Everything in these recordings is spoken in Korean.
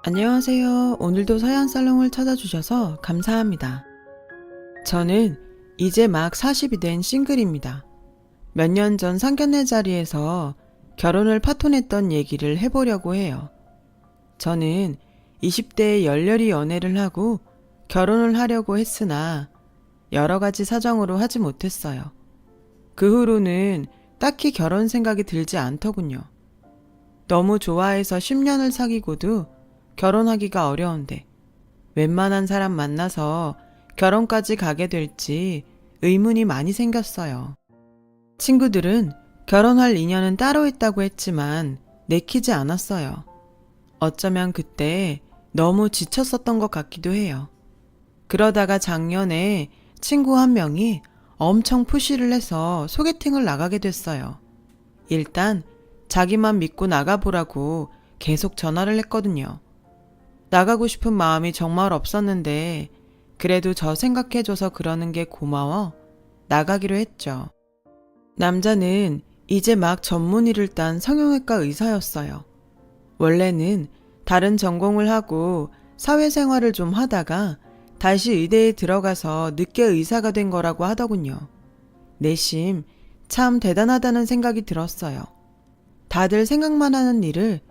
안녕하세요. 오늘도 서양살롱을 찾아주셔서 감사합니다. 저는 이제 막 40이 된 싱글입니다. 몇 년 전 상견례 자리에서 결혼을 파토냈던 얘기를 해보려고 해요. 저는 20대에 열렬히 연애를 하고 결혼을 하려고 했으나 여러 가지 사정으로 하지 못했어요. 그 후로는 딱히 결혼 생각이 들지 않더군요. 너무 좋아해서 10년을 사귀고도 결혼하기가 어려운데 웬만한 사람 만나서 결혼까지 가게 될지 의문이 많이 생겼어요. 친구들은 결혼할 인연은 따로 있다고 했지만 내키지 않았어요. 어쩌면 그때 너무 지쳤었던 것 같기도 해요. 그러다가 작년에 친구 한 명이 엄청 푸시를 해서 소개팅을 나가게 됐어요. 일단 자기만 믿고 나가보라고 계속 전화를 했거든요. 나가고 싶은 마음이 정말 없었는데 그래도 저 생각해줘서 그러는 게 고마워 나가기로 했죠. 남자는 이제 막 전문의를 딴 성형외과 의사였어요. 원래는 다른 전공을 하고 사회생활을 좀 하다가 다시 의대에 들어가서 늦게 의사가 된 거라고 하더군요. 내심 참 대단하다는 생각이 들었어요. 다들 생각만 하는 일을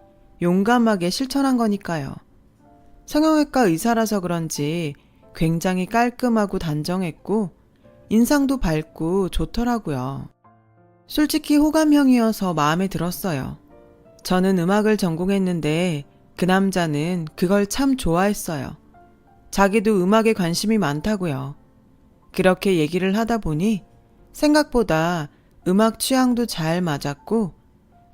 용감하게 실천한 거니까요. 성형외과 의사라서 그런지 굉장히 깔끔하고 단정했고 인상도 밝고 좋더라고요. 솔직히 호감형이어서 마음에 들었어요. 저는 음악을 전공했는데 그 남자는 그걸 참 좋아했어요. 자기도 음악에 관심이 많다고요. 그렇게 얘기를 하다 보니 생각보다 음악 취향도 잘 맞았고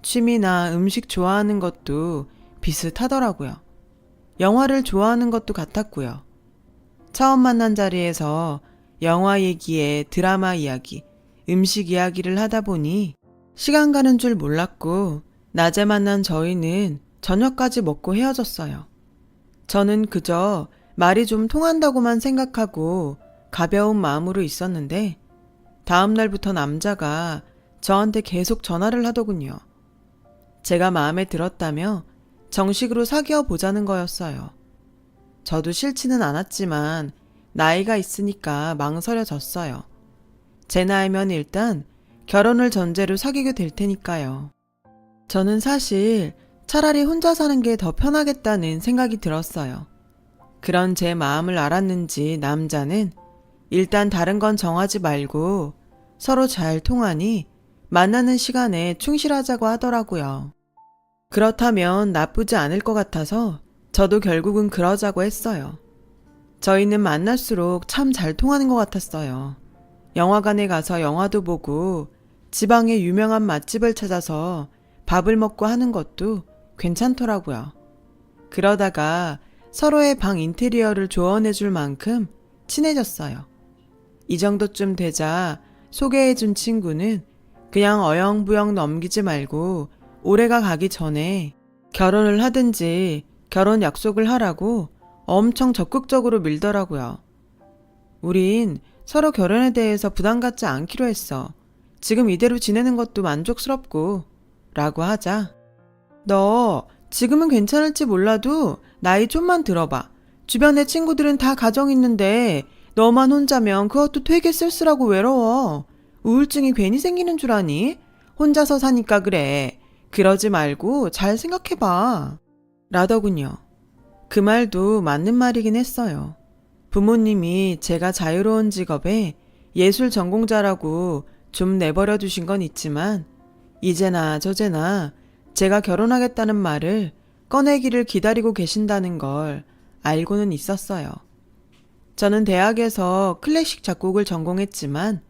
취미나 음식 좋아하는 것도 비슷하더라고요. 영화를 좋아하는 것도 같았고요. 처음 만난 자리에서 영화 얘기에 드라마 이야기, 음식 이야기를 하다 보니 시간 가는 줄 몰랐고 낮에 만난 저희는 저녁까지 먹고 헤어졌어요. 저는 그저 말이 좀 통한다고만 생각하고 가벼운 마음으로 있었는데 다음 날부터 남자가 저한테 계속 전화를 하더군요. 제가 마음에 들었다며 정식으로 사귀어 보자는 거였어요. 저도 싫지는 않았지만 나이가 있으니까 망설여졌어요. 제 나이면 일단 결혼을 전제로 사귀게 될 테니까요. 저는 사실 차라리 혼자 사는 게 더 편하겠다는 생각이 들었어요. 그런 제 마음을 알았는지 남자는 일단 다른 건 정하지 말고 서로 잘 통하니 만나는 시간에 충실하자고 하더라고요. 그렇다면 나쁘지 않을 것 같아서 저도 결국은 그러자고 했어요. 저희는 만날수록 참 잘 통하는 것 같았어요. 영화관에 가서 영화도 보고 지방의 유명한 맛집을 찾아서 밥을 먹고 하는 것도 괜찮더라고요. 그러다가 서로의 방 인테리어를 조언해 줄 만큼 친해졌어요. 이 정도쯤 되자 소개해 준 친구는 그냥 어영부영 넘기지 말고 올해가 가기 전에 결혼을 하든지 결혼 약속을 하라고 엄청 적극적으로 밀더라고요. 우린 서로 결혼에 대해서 부담 갖지 않기로 했어. 지금 이대로 지내는 것도 만족스럽고 라고 하자 너 지금은 괜찮을지 몰라도 나이 좀만 들어봐. 주변에 친구들은 다 가정 있는데 너만 혼자면 그것도 되게 쓸쓸하고 외로워. 우울증이 괜히 생기는 줄 아니? 혼자서 사니까 그래. 그러지 말고 잘 생각해봐. 라더군요. 그 말도 맞는 말이긴 했어요. 부모님이 제가 자유로운 직업에 예술 전공자라고 좀 내버려 두신 건 있지만 이제나 저제나 제가 결혼하겠다는 말을 꺼내기를 기다리고 계신다는 걸 알고는 있었어요. 저는 대학에서 클래식 작곡을 전공했지만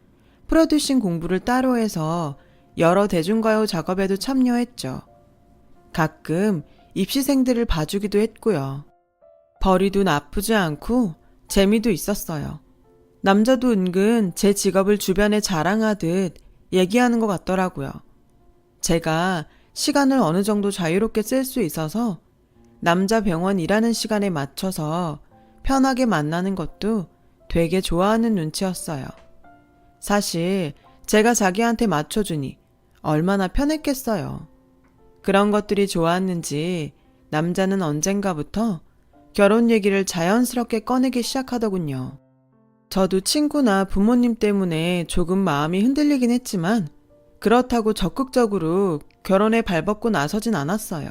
프로듀싱 공부를 따로 해서 여러 대중가요 작업에도 참여했죠. 가끔 입시생들을 봐주기도 했고요. 벌이도 나쁘지 않고 재미도 있었어요. 남자도 은근 제 직업을 주변에 자랑하듯 얘기하는 것 같더라고요. 제가 시간을 어느 정도 자유롭게 쓸 수 있어서 남자 병원 일하는 시간에 맞춰서 편하게 만나는 것도 되게 좋아하는 눈치였어요. 사실 제가 자기한테 맞춰주니 얼마나 편했겠어요. 그런 것들이 좋았는지 남자는 언젠가부터 결혼 얘기를 자연스럽게 꺼내기 시작하더군요. 저도 친구나 부모님 때문에 조금 마음이 흔들리긴 했지만 그렇다고 적극적으로 결혼에 발벗고 나서진 않았어요.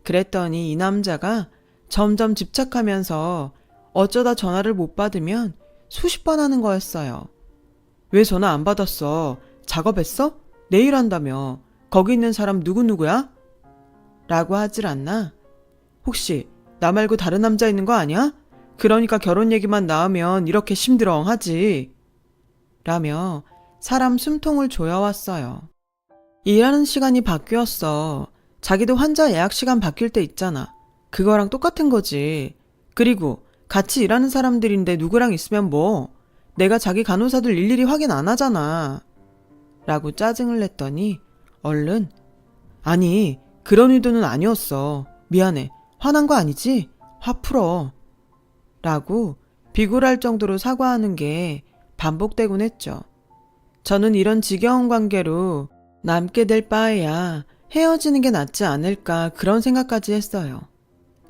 그랬더니 이 남자가 점점 집착하면서 어쩌다 전화를 못 받으면 수십 번 하는 거였어요. 왜 전화 안 받았어? 작업했어? 내일 한다며. 거기 있는 사람 누구누구야? 라고 하질 않나? 혹시 나 말고 다른 남자 있는 거 아니야? 그러니까 결혼 얘기만 나오면 이렇게 심드렁하지. 라며 사람 숨통을 조여왔어요. 일하는 시간이 바뀌었어. 자기도 환자 예약 시간 바뀔 때 있잖아. 그거랑 똑같은 거지. 그리고 같이 일하는 사람들인데 누구랑 있으면 뭐? 내가 자기 간호사들 일일이 확인 안 하잖아. 라고 짜증을 냈더니 얼른 아니 그런 의도는 아니었어. 미안해. 화난 거 아니지? 화 풀어. 라고 비굴할 정도로 사과하는 게 반복되곤 했죠. 저는 이런 지겨운 관계로 남게 될 바에야 헤어지는 게 낫지 않을까 그런 생각까지 했어요.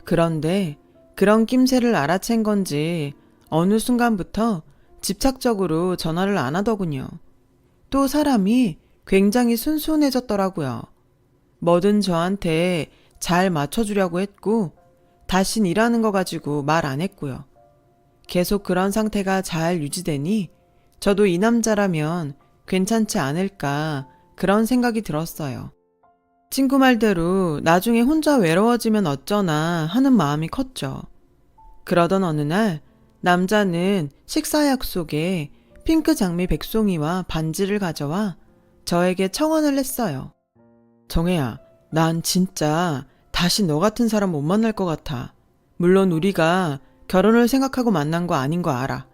그런데 그런 낌새를 알아챈 건지 어느 순간부터 집착적으로 전화를 안 하더군요. 또 사람이 굉장히 순순해졌더라고요. 뭐든 저한테 잘 맞춰주려고 했고 다신 일하는 거 가지고 말 안 했고요. 계속 그런 상태가 잘 유지되니 저도 이 남자라면 괜찮지 않을까 그런 생각이 들었어요. 친구 말대로 나중에 혼자 외로워지면 어쩌나 하는 마음이 컸죠. 그러던 어느 날 남자는 식사 약속에 핑크 장미 백송이와 반지를 가져와 저에게 청혼을 했어요. 정혜야, 난 진짜 다시 너 같은 사람 못 만날 것 같아. 물론 우리가 결혼을 생각하고 만난 거 아닌 거 알아.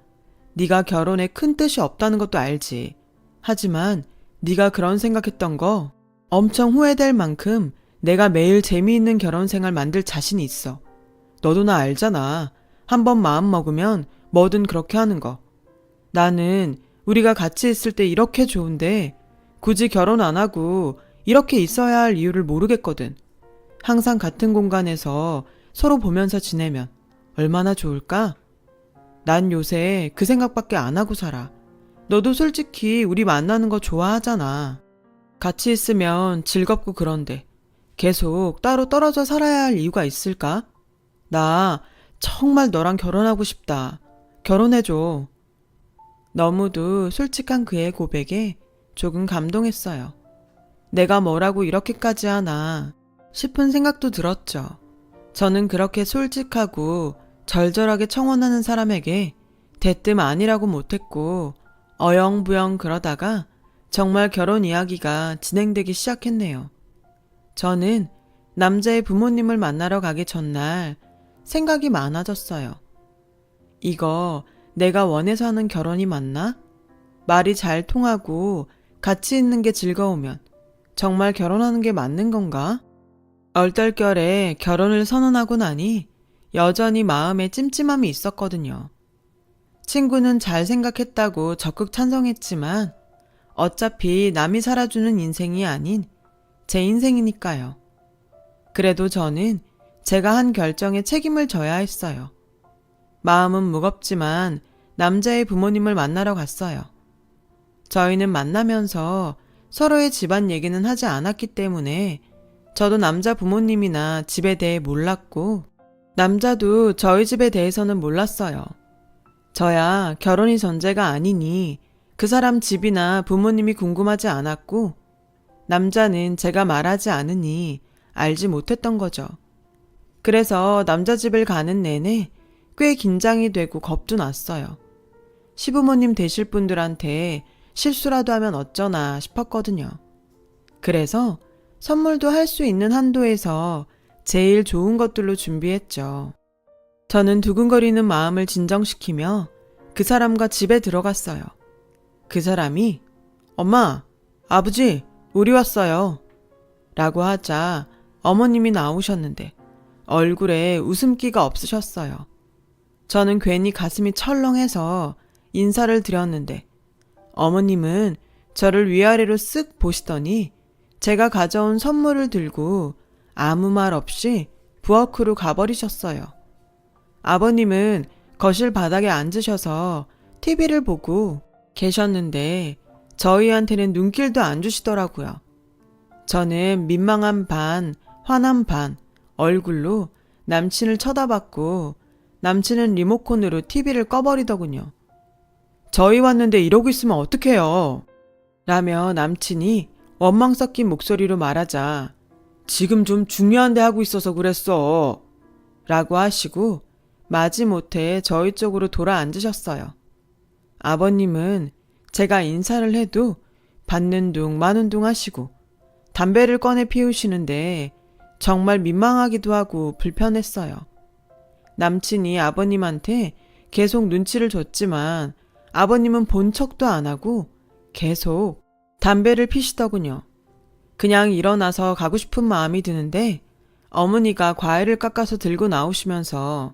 네가 결혼에 큰 뜻이 없다는 것도 알지. 하지만 네가 그런 생각했던 거 엄청 후회될 만큼 내가 매일 재미있는 결혼 생활 만들 자신이 있어. 너도 나 알잖아. 한번 마음 먹으면 뭐든 그렇게 하는 거. 나는 우리가 같이 있을 때 이렇게 좋은데 굳이 결혼 안 하고 이렇게 있어야 할 이유를 모르겠거든. 항상 같은 공간에서 서로 보면서 지내면 얼마나 좋을까? 난 요새 그 생각밖에 안 하고 살아. 너도 솔직히 우리 만나는 거 좋아하잖아. 같이 있으면 즐겁고 그런데 계속 따로 떨어져 살아야 할 이유가 있을까? 나 정말 너랑 결혼하고 싶다. 결혼해줘. 너무도 솔직한 그의 고백에 조금 감동했어요. 내가 뭐라고 이렇게까지 하나 싶은 생각도 들었죠. 저는 그렇게 솔직하고 절절하게 청혼하는 사람에게 대뜸 아니라고 못했고 어영부영 그러다가 정말 결혼 이야기가 진행되기 시작했네요. 저는 남자의 부모님을 만나러 가기 전날 생각이 많아졌어요. 이거 내가 원해서 하는 결혼이 맞나? 말이 잘 통하고 같이 있는 게 즐거우면 정말 결혼하는 게 맞는 건가? 얼떨결에 결혼을 선언하고 나니 여전히 마음에 찜찜함이 있었거든요. 친구는 잘 생각했다고 적극 찬성했지만 어차피 남이 살아주는 인생이 아닌 제 인생이니까요. 그래도 저는 제가 한 결정에 책임을 져야 했어요. 마음은 무겁지만 남자의 부모님을 만나러 갔어요. 저희는 만나면서 서로의 집안 얘기는 하지 않았기 때문에 저도 남자 부모님이나 집에 대해 몰랐고 남자도 저희 집에 대해서는 몰랐어요. 저야 결혼이 전제가 아니니 그 사람 집이나 부모님이 궁금하지 않았고 남자는 제가 말하지 않으니 알지 못했던 거죠. 그래서 남자 집을 가는 내내 꽤 긴장이 되고 겁도 났어요. 시부모님 되실 분들한테 실수라도 하면 어쩌나 싶었거든요. 그래서 선물도 할 수 있는 한도에서 제일 좋은 것들로 준비했죠. 저는 두근거리는 마음을 진정시키며 그 사람과 집에 들어갔어요. 그 사람이 엄마, 아버지, 우리 왔어요. 라고 하자 어머님이 나오셨는데 얼굴에 웃음기가 없으셨어요. 저는 괜히 가슴이 철렁해서 인사를 드렸는데 어머님은 저를 위아래로 쓱 보시더니 제가 가져온 선물을 들고 아무 말 없이 부엌으로 가버리셨어요. 아버님은 거실 바닥에 앉으셔서 TV를 보고 계셨는데 저희한테는 눈길도 안 주시더라고요. 저는 민망한 반, 화난 반, 얼굴로 남친을 쳐다봤고 남친은 리모컨으로 TV를 꺼버리더군요. 저희 왔는데 이러고 있으면 어떡해요? 라며 남친이 원망 섞인 목소리로 말하자 지금 좀 중요한 데 하고 있어서 그랬어. 라고 하시고 마지못해 저희 쪽으로 돌아 앉으셨어요. 아버님은 제가 인사를 해도 받는 둥 마는 둥 하시고 담배를 꺼내 피우시는데 정말 민망하기도 하고 불편했어요. 남친이 아버님한테 계속 눈치를 줬지만 아버님은 본 척도 안 하고 계속 담배를 피시더군요. 그냥 일어나서 가고 싶은 마음이 드는데 어머니가 과일을 깎아서 들고 나오시면서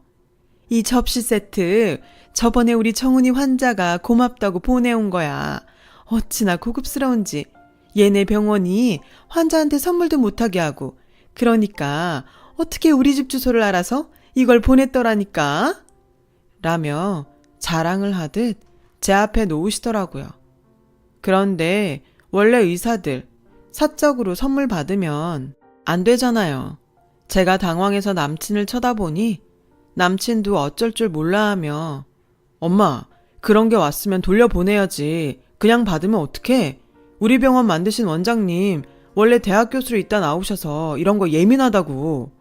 이 접시 세트 저번에 우리 정훈이 환자가 고맙다고 보내온 거야. 어찌나 고급스러운지. 얘네 병원이 환자한테 선물도 못하게 하고 그러니까 어떻게 우리 집 주소를 알아서 이걸 보냈더라니까? 라며 자랑을 하듯 제 앞에 놓으시더라고요. 그런데 원래 의사들 사적으로 선물 받으면 안 되잖아요. 제가 당황해서 남친을 쳐다보니 남친도 어쩔 줄 몰라 하며 엄마, 그런 게 왔으면 돌려보내야지. 그냥 받으면 어떡해? 우리 병원 만드신 원장님 원래 대학 교수로 있다 나오셔서 이런 거 예민하다고.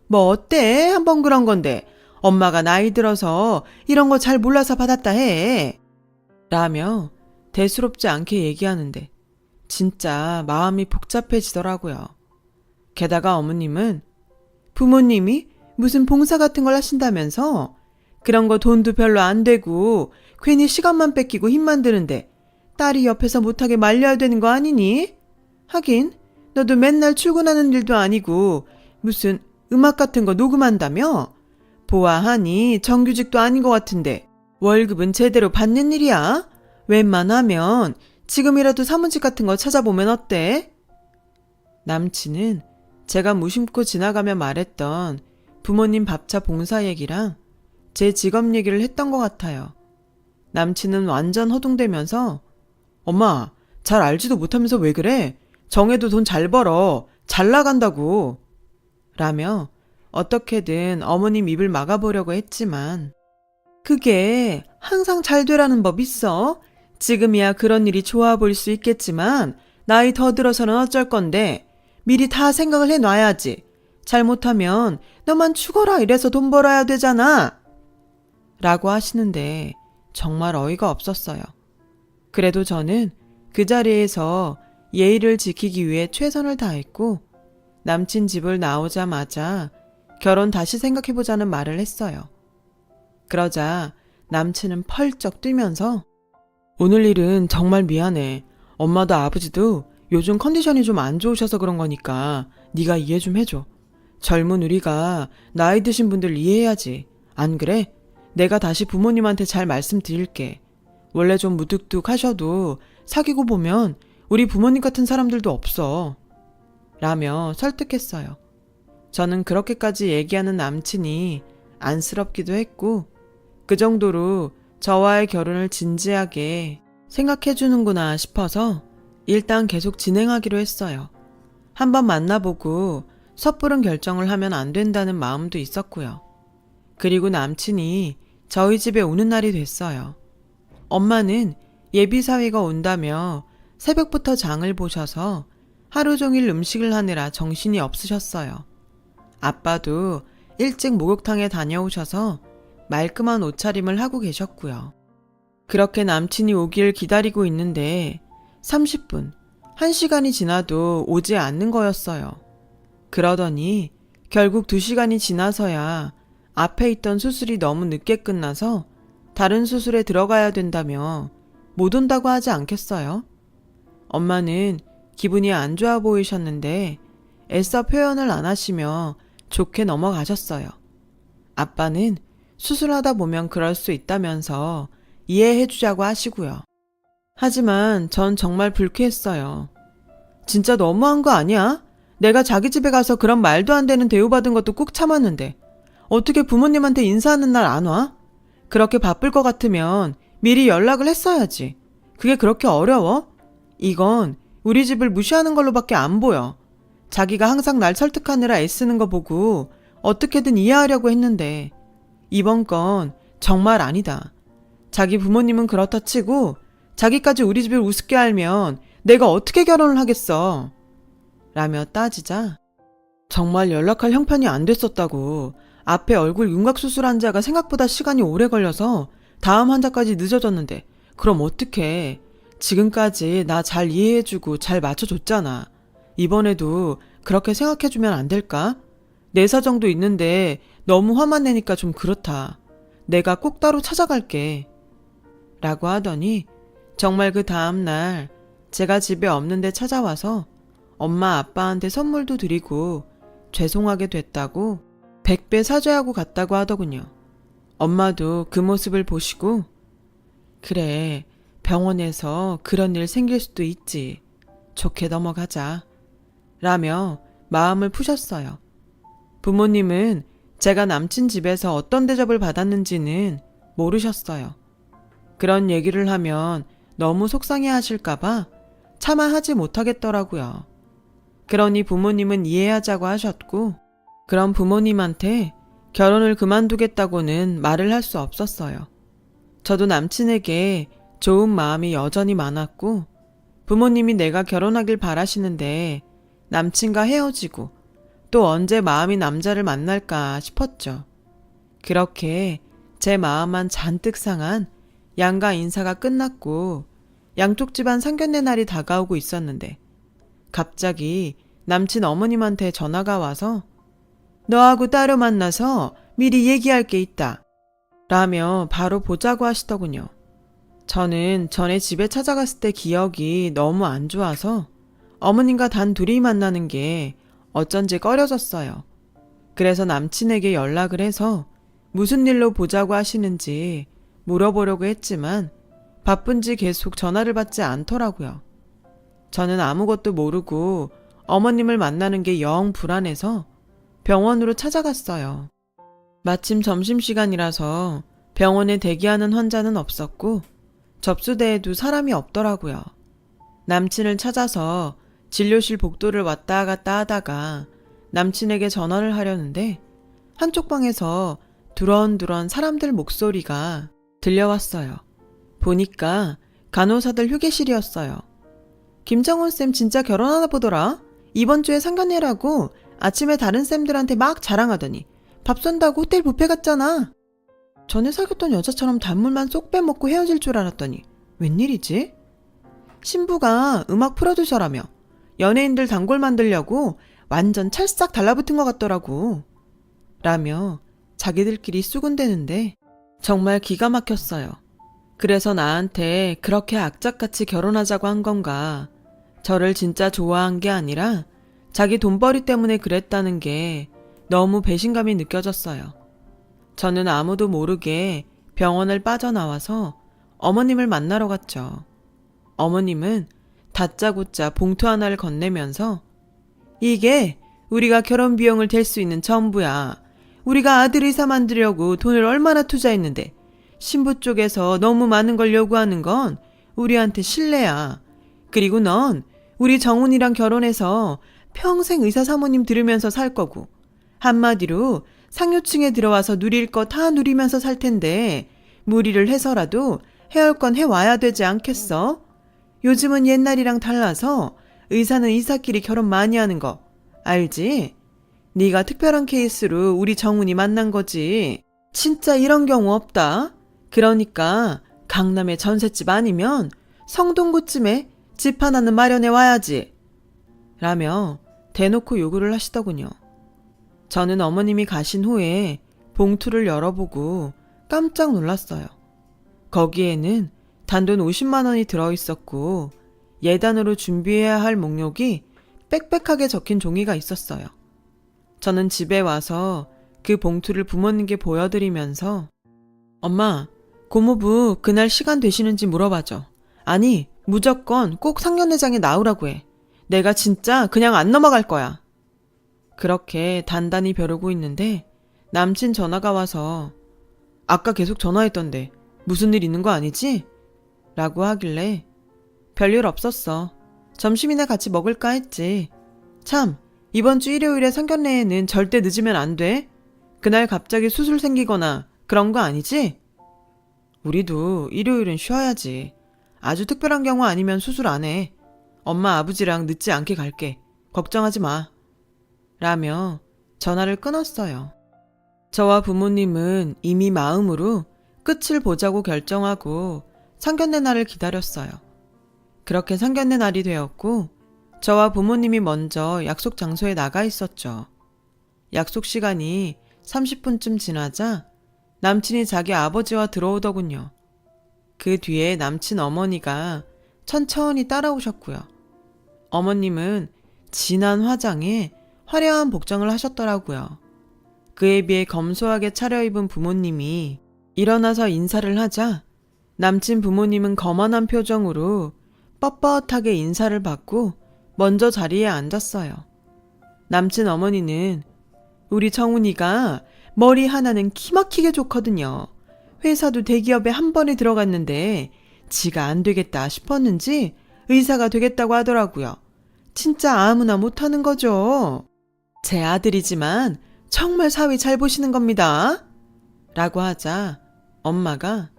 뭐 어때? 한번 그런 건데. 엄마가 나이 들어서 이런 거 잘 몰라서 받았다 해. 라며 대수롭지 않게 얘기하는데 진짜 마음이 복잡해지더라고요. 게다가 어머님은 부모님이 무슨 봉사 같은 걸 하신다면서 그런 거 돈도 별로 안 되고 괜히 시간만 뺏기고 힘만 드는데 딸이 옆에서 못하게 말려야 되는 거 아니니? 하긴 너도 맨날 출근하는 일도 아니고 무슨 음악 같은 거 녹음한다며? 보아하니 정규직도 아닌 것 같은데 월급은 제대로 받는 일이야? 웬만하면 지금이라도 사무직 같은 거 찾아보면 어때? 남친은 제가 무심코 지나가며 말했던 부모님 밥차 봉사 얘기랑 제 직업 얘기를 했던 것 같아요. 남친은 완전 허둥대면서 엄마, 잘 알지도 못하면서 왜 그래? 정해도 돈 잘 벌어. 잘 나간다고. 라며 어떻게든 어머님 입을 막아보려고 했지만 그게 항상 잘 되라는 법 있어? 지금이야 그런 일이 좋아 보일 수 있겠지만 나이 더 들어서는 어쩔 건데 미리 다 생각을 해놔야지. 잘못하면 너만 죽어라 이래서 돈 벌어야 되잖아. 라고 하시는데 정말 어이가 없었어요. 그래도 저는 그 자리에서 예의를 지키기 위해 최선을 다했고 남친 집을 나오자마자 결혼 다시 생각해보자는 말을 했어요. 그러자 남친은 펄쩍 뛰면서 오늘 일은 정말 미안해. 엄마도 아버지도 요즘 컨디션이 좀 안 좋으셔서 그런 거니까 네가 이해 좀 해줘. 젊은 우리가 나이 드신 분들 이해해야지. 안 그래? 내가 다시 부모님한테 잘 말씀드릴게. 원래 좀 무뚝뚝하셔도 사귀고 보면 우리 부모님 같은 사람들도 없어. 라며 설득했어요. 저는 그렇게까지 얘기하는 남친이 안쓰럽기도 했고 그 정도로 저와의 결혼을 진지하게 생각해주는구나 싶어서 일단 계속 진행하기로 했어요. 한번 만나보고 섣부른 결정을 하면 안 된다는 마음도 있었고요. 그리고 남친이 저희 집에 오는 날이 됐어요. 엄마는 예비사위가 온다며 새벽부터 장을 보셔서 하루 종일 음식을 하느라 정신이 없으셨어요. 아빠도 일찍 목욕탕에 다녀오셔서 말끔한 옷차림을 하고 계셨고요. 그렇게 남친이 오길 기다리고 있는데 30분, 1시간이 지나도 오지 않는 거였어요. 그러더니 결국 2시간이 지나서야 앞에 있던 수술이 너무 늦게 끝나서 다른 수술에 들어가야 된다며 못 온다고 하지 않겠어요? 엄마는 기분이 안 좋아 보이셨는데 애써 표현을 안 하시며 좋게 넘어가셨어요. 아빠는 수술하다 보면 그럴 수 있다면서 이해해주자고 하시고요. 하지만 전 정말 불쾌했어요. 진짜 너무한 거 아니야? 내가 자기 집에 가서 그런 말도 안 되는 대우받은 것도 꾹 참았는데 어떻게 부모님한테 인사하는 날 안 와? 그렇게 바쁠 것 같으면 미리 연락을 했어야지. 그게 그렇게 어려워? 이건 우리 집을 무시하는 걸로밖에 안 보여. 자기가 항상 날 설득하느라 애쓰는 거 보고 어떻게든 이해하려고 했는데 이번 건 정말 아니다. 자기 부모님은 그렇다 치고 자기까지 우리 집을 우습게 알면 내가 어떻게 결혼을 하겠어? 라며 따지자 정말 연락할 형편이 안 됐었다고. 앞에 얼굴 윤곽 수술한 자가 생각보다 시간이 오래 걸려서 다음 환자까지 늦어졌는데 그럼 어떡해. 지금까지 나 잘 이해해주고 잘 맞춰줬잖아. 이번에도 그렇게 생각해주면 안 될까? 내 사정도 있는데 너무 화만 내니까 좀 그렇다. 내가 꼭 따로 찾아갈게. 라고 하더니 정말 그 다음날 제가 집에 없는데 찾아와서 엄마 아빠한테 선물도 드리고 죄송하게 됐다고 100배 사죄하고 갔다고 하더군요. 엄마도 그 모습을 보시고 그래, 병원에서 그런 일 생길 수도 있지. 좋게 넘어가자. 라며 마음을 푸셨어요. 부모님은 제가 남친 집에서 어떤 대접을 받았는지는 모르셨어요. 그런 얘기를 하면 너무 속상해 하실까봐 차마 하지 못하겠더라고요. 그러니 부모님은 이해하자고 하셨고, 그럼 부모님한테 결혼을 그만두겠다고는 말을 할 수 없었어요. 저도 남친에게 좋은 마음이 여전히 많았고, 부모님이 내가 결혼하길 바라시는데 남친과 헤어지고 또 언제 마음이 남자를 만날까 싶었죠. 그렇게 제 마음만 잔뜩 상한 양가 인사가 끝났고 양쪽 집안 상견례 날이 다가오고 있었는데 갑자기 남친 어머님한테 전화가 와서 너하고 따로 만나서 미리 얘기할 게 있다. 라며 바로 보자고 하시더군요. 저는 전에 집에 찾아갔을 때 기억이 너무 안 좋아서 어머님과 단 둘이 만나는 게 어쩐지 꺼려졌어요. 그래서 남친에게 연락을 해서 무슨 일로 보자고 하시는지 물어보려고 했지만 바쁜지 계속 전화를 받지 않더라고요. 저는 아무것도 모르고 어머님을 만나는 게 영 불안해서 병원으로 찾아갔어요. 마침 점심시간이라서 병원에 대기하는 환자는 없었고 접수대에도 사람이 없더라고요. 남친을 찾아서 진료실 복도를 왔다 갔다 하다가 남친에게 전화를 하려는데 한쪽 방에서 두런두런 사람들 목소리가 들려왔어요. 보니까 간호사들 휴게실이었어요. 김정훈 쌤 진짜 결혼하나 보더라. 이번 주에 상견례라고 아침에 다른 쌤들한테 막 자랑하더니 밥 쏜다고 호텔 뷔페 갔잖아. 전에 사귀었던 여자처럼 단물만 쏙 빼먹고 헤어질 줄 알았더니 웬일이지? 신부가 음악 프로듀서라며 연예인들 단골 만들려고 완전 찰싹 달라붙은 것 같더라고. 라며 자기들끼리 쑥은대는데 정말 기가 막혔어요. 그래서 나한테 그렇게 악착같이 결혼하자고 한 건가. 저를 진짜 좋아한 게 아니라 자기 돈벌이 때문에 그랬다는 게 너무 배신감이 느껴졌어요. 저는 아무도 모르게 병원을 빠져나와서 어머님을 만나러 갔죠. 어머님은 다짜고짜 봉투 하나를 건네면서 이게 우리가 결혼 비용을 댈 수 있는 전부야. 우리가 아들 의사 만들려고 돈을 얼마나 투자했는데 신부 쪽에서 너무 많은 걸 요구하는 건 우리한테 실례야. 그리고 넌 우리 정훈이랑 결혼해서 평생 의사 사모님 들으면서 살 거고 한마디로 상류층에 들어와서 누릴 거 다 누리면서 살 텐데 무리를 해서라도 해올 건 해와야 되지 않겠어? 요즘은 옛날이랑 달라서 의사는 의사끼리 결혼 많이 하는 거 알지? 네가 특별한 케이스로 우리 정훈이 만난 거지. 진짜 이런 경우 없다. 그러니까 강남의 전셋집 아니면 성동구쯤에 집 하나는 마련해 와야지. 라며 대놓고 요구를 하시더군요. 저는 어머님이 가신 후에 봉투를 열어보고 깜짝 놀랐어요. 거기에는 단돈 50만 원이 들어있었고 예단으로 준비해야 할 목록이 빽빽하게 적힌 종이가 있었어요. 저는 집에 와서 그 봉투를 부모님께 보여드리면서 엄마, 고모부 그날 시간 되시는지 물어봐줘. 아니, 무조건 꼭 상견례장에 나오라고 해. 내가 진짜 그냥 안 넘어갈 거야. 그렇게 단단히 벼르고 있는데 남친 전화가 와서 아까 계속 전화했던데 무슨 일 있는 거 아니지? 라고 하길래 별일 없었어. 점심이나 같이 먹을까 했지. 참, 이번 주 일요일에 상견례에는 절대 늦으면 안 돼. 그날 갑자기 수술 생기거나 그런 거 아니지? 우리도 일요일은 쉬어야지. 아주 특별한 경우 아니면 수술 안 해. 엄마 아버지랑 늦지 않게 갈게. 걱정하지 마. 라며 전화를 끊었어요. 저와 부모님은 이미 마음으로 끝을 보자고 결정하고 상견례 날을 기다렸어요. 그렇게 상견례 날이 되었고 저와 부모님이 먼저 약속 장소에 나가 있었죠. 약속 시간이 30분쯤 지나자 남친이 자기 아버지와 들어오더군요. 그 뒤에 남친 어머니가 천천히 따라오셨고요. 어머님은 진한 화장에 화려한 복장을 하셨더라고요. 그에 비해 검소하게 차려입은 부모님이 일어나서 인사를 하자 남친 부모님은 거만한 표정으로 뻣뻣하게 인사를 받고 먼저 자리에 앉았어요. 남친 어머니는 우리 정훈이가 머리 하나는 기막히게 좋거든요. 회사도 대기업에 한 번에 들어갔는데 지가 안 되겠다 싶었는지 의사가 되겠다고 하더라고요. 진짜 아무나 못하는 거죠. 제 아들이지만 정말 사위 잘 보시는 겁니다. 라고 하자 엄마가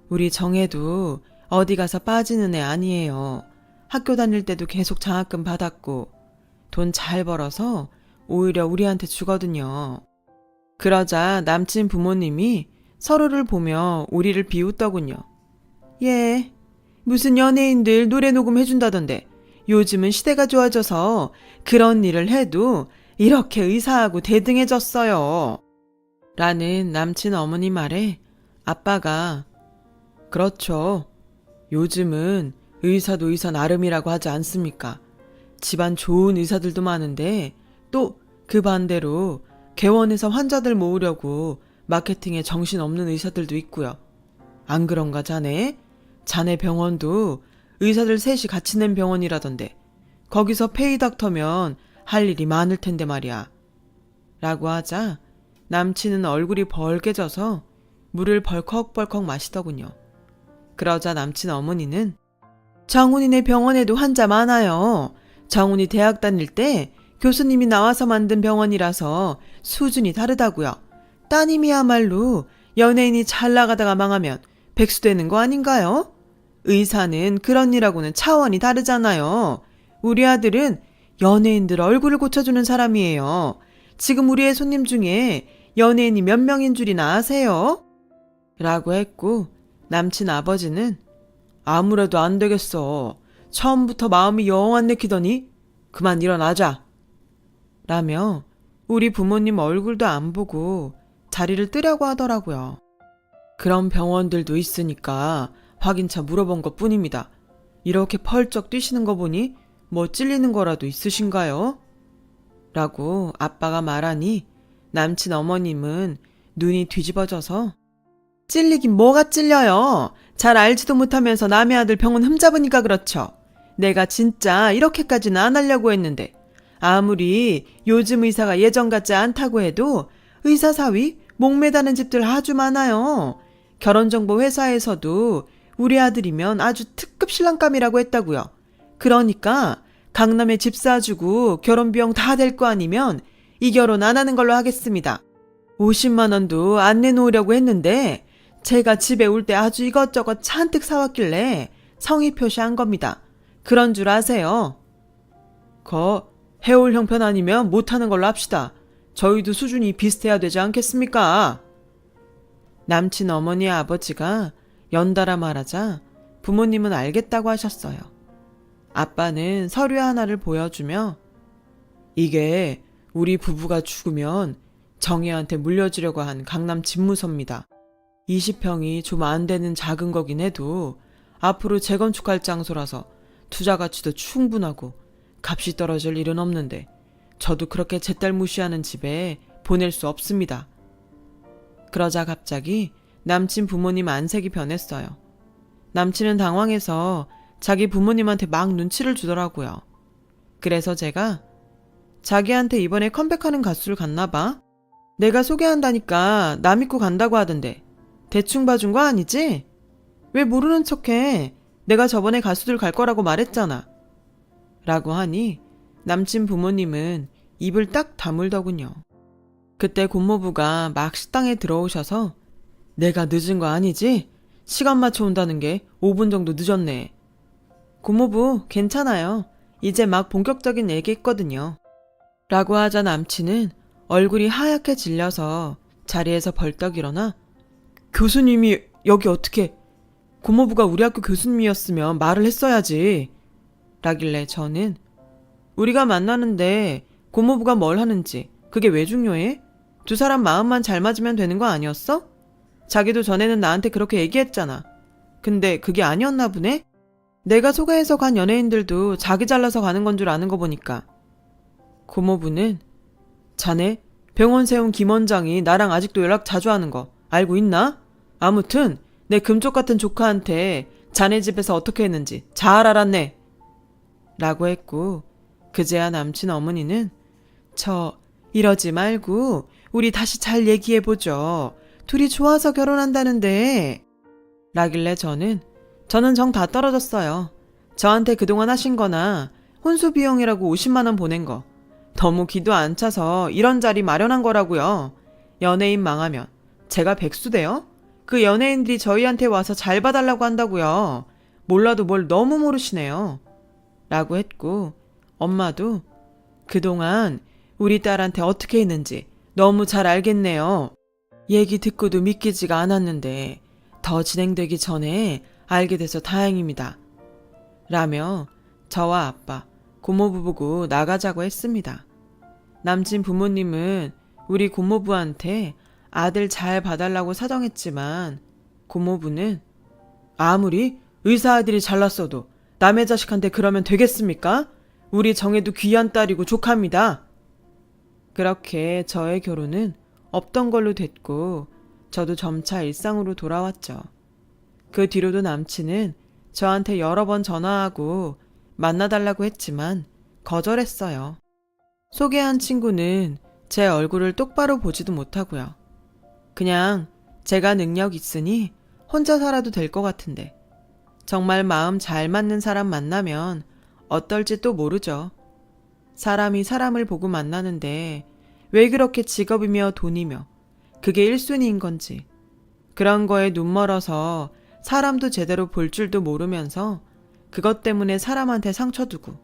우리 정혜도 어디 가서 빠지는 애 아니에요. 학교 다닐 때도 계속 장학금 받았고 돈 잘 벌어서 오히려 우리한테 주거든요. 그러자 남친 부모님이 서로를 보며 우리를 비웃더군요. 예, 무슨 연예인들 노래 녹음해준다던데 요즘은 시대가 좋아져서 그런 일을 해도 이렇게 의사하고 대등해졌어요. 라는 남친 어머니 말에 아빠가 그렇죠. 요즘은 의사도 의사 나름이라고 하지 않습니까? 집안 좋은 의사들도 많은데 또 그 반대로 개원해서 환자들 모으려고 마케팅에 정신없는 의사들도 있고요. 안 그런가 자네? 자네 병원도 의사들 셋이 같이 낸 병원이라던데 거기서 페이닥터면 할 일이 많을 텐데 말이야. 라고 하자 남친은 얼굴이 벌개져서 물을 벌컥벌컥 마시더군요. 그러자 남친 어머니는 정훈이네 병원에도 환자 많아요. 정훈이 대학 다닐 때 교수님이 나와서 만든 병원이라서 수준이 다르다고요. 따님이야말로 연예인이 잘 나가다가 망하면 백수되는 거 아닌가요? 의사는 그런 일하고는 차원이 다르잖아요. 우리 아들은 연예인들 얼굴을 고쳐주는 사람이에요. 지금 우리의 손님 중에 연예인이 몇 명인 줄이나 아세요? 라고 했고 남친 아버지는 아무래도 안 되겠어. 처음부터 마음이 영 안 내키더니 그만 일어나자. 라며 우리 부모님 얼굴도 안 보고 자리를 뜨려고 하더라고요. 그런 병원들도 있으니까 확인차 물어본 것 뿐입니다. 이렇게 펄쩍 뛰시는 거 보니 뭐 찔리는 거라도 있으신가요? 라고 아빠가 말하니 남친 어머님은 눈이 뒤집어져서 찔리긴 뭐가 찔려요. 잘 알지도 못하면서 남의 아들 병원 흠잡으니까 그렇죠. 내가 진짜 이렇게까지는 안 하려고 했는데 아무리 요즘 의사가 예전 같지 않다고 해도 의사 사위 목매다는 집들 아주 많아요. 결혼정보 회사에서도 우리 아들이면 아주 특급 신랑감이라고 했다고요. 그러니까 강남에 집 사주고 결혼 비용 다 될 거 아니면 이 결혼 안 하는 걸로 하겠습니다. 50만 원도 안 내놓으려고 했는데 제가 집에 올 때 아주 이것저것 잔뜩 사왔길래 성의 표시한 겁니다. 그런 줄 아세요? 해올 형편 아니면 못하는 걸로 합시다. 저희도 수준이 비슷해야 되지 않겠습니까? 남친 어머니 아버지가 연달아 말하자 부모님은 알겠다고 하셨어요. 아빠는 서류 하나를 보여주며 이게 우리 부부가 죽으면 정혜한테 물려주려고 한 강남 집무서입니다. 20평이 좀 안 되는 작은 거긴 해도 앞으로 재건축할 장소라서 투자 가치도 충분하고 값이 떨어질 일은 없는데 저도 그렇게 제 딸 무시하는 집에 보낼 수 없습니다. 그러자 갑자기 남친 부모님 안색이 변했어요. 남친은 당황해서 자기 부모님한테 막 눈치를 주더라고요. 그래서 제가 자기한테 이번에 컴백하는 가수를 갔나 봐. 내가 소개한다니까 나 믿고 간다고 하던데. 대충 봐준 거 아니지? 왜 모르는 척해? 내가 저번에 가수들 갈 거라고 말했잖아. 라고 하니 남친 부모님은 입을 딱 다물더군요. 그때 고모부가 막 식당에 들어오셔서 내가 늦은 거 아니지? 시간 맞춰 온다는 게 5분 정도 늦었네. 고모부 괜찮아요. 이제 막 본격적인 얘기했거든요. 라고 하자 남친은 얼굴이 하얗게 질려서 자리에서 벌떡 일어나 교수님이 여기 어떻게 고모부가 우리 학교 교수님이었으면 말을 했어야지. 라길래 저는 우리가 만나는데 고모부가 뭘 하는지 그게 왜 중요해? 두 사람 마음만 잘 맞으면 되는 거 아니었어? 자기도 전에는 나한테 그렇게 얘기했잖아. 근데 그게 아니었나 보네? 내가 소개해서 간 연예인들도 자기 잘라서 가는 건 줄 아는 거 보니까. 고모부는 자네 병원 세운 김 원장이 나랑 아직도 연락 자주 하는 거 알고 있나? 아무튼 내 금쪽 같은 조카한테 자네 집에서 어떻게 했는지 잘 알았네. 라고 했고 그제야 남친 어머니는 저 이러지 말고 우리 다시 잘 얘기해보죠. 둘이 좋아서 결혼한다는데. 라길래 저는 정 다 떨어졌어요. 저한테 그동안 하신 거나 혼수 비용이라고 50만 원 보낸 거 너무 기도 안 차서 이런 자리 마련한 거라고요. 연예인 망하면 제가 백수 돼요? 그 연예인들이 저희한테 와서 잘 봐달라고 한다고요. 몰라도 뭘 너무 모르시네요. 라고 했고 엄마도 그동안 우리 딸한테 어떻게 했는지 너무 잘 알겠네요. 얘기 듣고도 믿기지가 않았는데 더 진행되기 전에 알게 돼서 다행입니다. 라며 저와 아빠, 고모부 보고 나가자고 했습니다. 남친 부모님은 우리 고모부한테 아들 잘 봐달라고 사정했지만 고모부는 아무리 의사 아들이 잘났어도 남의 자식한테 그러면 되겠습니까? 우리 정혜도 귀한 딸이고 조카입니다. 그렇게 저의 결혼은 없던 걸로 됐고 저도 점차 일상으로 돌아왔죠. 그 뒤로도 남친은 저한테 여러 번 전화하고 만나달라고 했지만 거절했어요. 소개한 친구는 제 얼굴을 똑바로 보지도 못하고요. 그냥 제가 능력 있으니 혼자 살아도 될 것 같은데 정말 마음 잘 맞는 사람 만나면 어떨지 또 모르죠. 사람이 사람을 보고 만나는데 왜 그렇게 직업이며 돈이며 그게 1순위인 건지 그런 거에 눈멀어서 사람도 제대로 볼 줄도 모르면서 그것 때문에 사람한테 상처 두고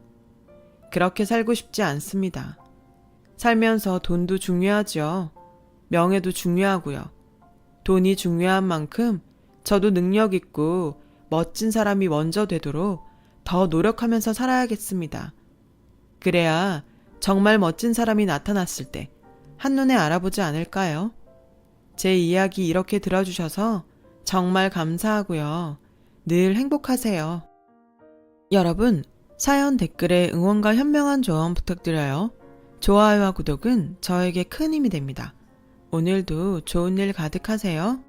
그렇게 살고 싶지 않습니다. 살면서 돈도 중요하죠. 명예도 중요하고요. 돈이 중요한 만큼 저도 능력 있고 멋진 사람이 먼저 되도록 더 노력하면서 살아야겠습니다. 그래야 정말 멋진 사람이 나타났을 때 한눈에 알아보지 않을까요? 제 이야기 이렇게 들어주셔서 정말 감사하고요. 늘 행복하세요. 여러분, 사연 댓글에 응원과 현명한 조언 부탁드려요. 좋아요와 구독은 저에게 큰 힘이 됩니다. 오늘도 좋은 일 가득하세요.